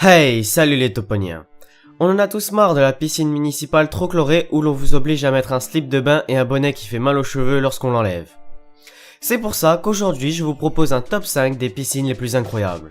Hey, salut les toponiens. On en a tous marre de la piscine municipale trop chlorée où l'on vous oblige à mettre un slip de bain et un bonnet qui fait mal aux cheveux lorsqu'on l'enlève. C'est pour ça qu'aujourd'hui je vous propose un top 5 des piscines les plus incroyables.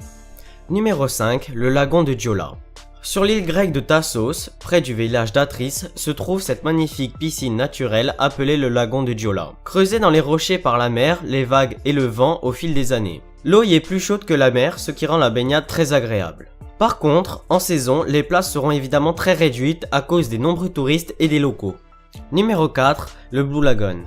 Numéro 5, le lagon de Diola. Sur l'île grecque de Tassos, près du village d'Atris, se trouve cette magnifique piscine naturelle appelée le lagon de Diola. Creusée dans les rochers par la mer, les vagues et le vent au fil des années. L'eau y est plus chaude que la mer, ce qui rend la baignade très agréable. Par contre, en saison, les places seront évidemment très réduites à cause des nombreux touristes et des locaux. Numéro 4, le Blue Lagoon.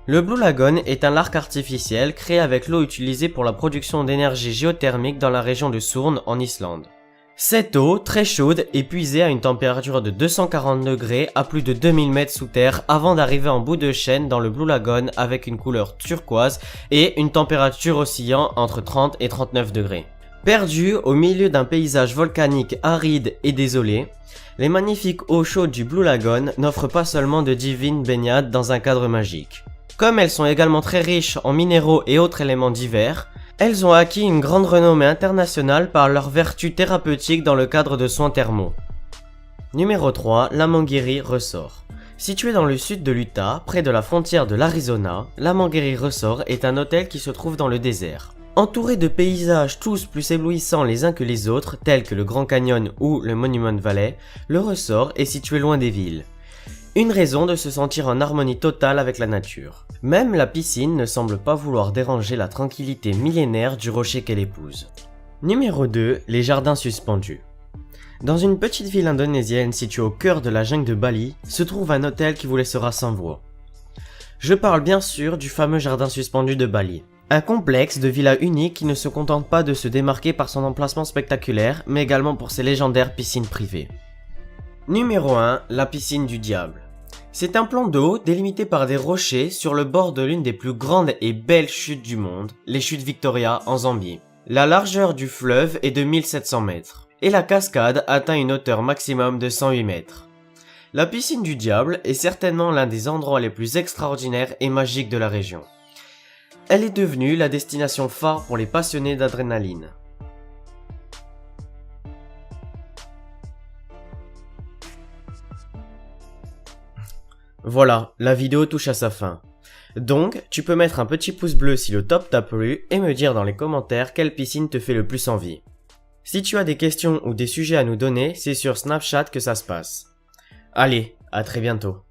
Le Blue Lagoon est un lac artificiel créé avec l'eau utilisée pour la production d'énergie géothermique dans la région de Surn en Islande. Cette eau, très chaude, est puisée à une température de 240 degrés à plus de 2000 mètres sous terre avant d'arriver en bout de chaîne dans le Blue Lagoon avec une couleur turquoise et une température oscillant entre 30 et 39 degrés. Perdus au milieu d'un paysage volcanique aride et désolé, les magnifiques eaux chaudes du Blue Lagoon n'offrent pas seulement de divines baignades dans un cadre magique. Comme elles sont également très riches en minéraux et autres éléments divers, elles ont acquis une grande renommée internationale par leurs vertus thérapeutiques dans le cadre de soins thermaux. Numéro 3, la Manguéry Resort. Situé dans le sud de l'Utah, près de la frontière de l'Arizona, la Manguéry Resort est un hôtel qui se trouve dans le désert. Entouré de paysages tous plus éblouissants les uns que les autres, tels que le Grand Canyon ou le Monument Valley, le resort est situé loin des villes. Une raison de se sentir en harmonie totale avec la nature. Même la piscine ne semble pas vouloir déranger la tranquillité millénaire du rocher qu'elle épouse. Numéro 2, les jardins suspendus. Dans une petite ville indonésienne située au cœur de la jungle de Bali, se trouve un hôtel qui vous laissera sans voix. Je parle bien sûr du fameux jardin suspendu de Bali. Un complexe de villas uniques qui ne se contente pas de se démarquer par son emplacement spectaculaire, mais également pour ses légendaires piscines privées. Numéro 1, la piscine du diable. C'est un plan d'eau délimité par des rochers sur le bord de l'une des plus grandes et belles chutes du monde, les chutes Victoria en Zambie. La largeur du fleuve est de 1700 mètres, et la cascade atteint une hauteur maximum de 108 mètres. La piscine du diable est certainement l'un des endroits les plus extraordinaires et magiques de la région. Elle est devenue la destination phare pour les passionnés d'adrénaline. Voilà, la vidéo touche à sa fin. Donc, tu peux mettre un petit pouce bleu si le top t'a plu et me dire dans les commentaires quelle piscine te fait le plus envie. Si tu as des questions ou des sujets à nous donner, c'est sur Snapchat que ça se passe. Allez, à très bientôt.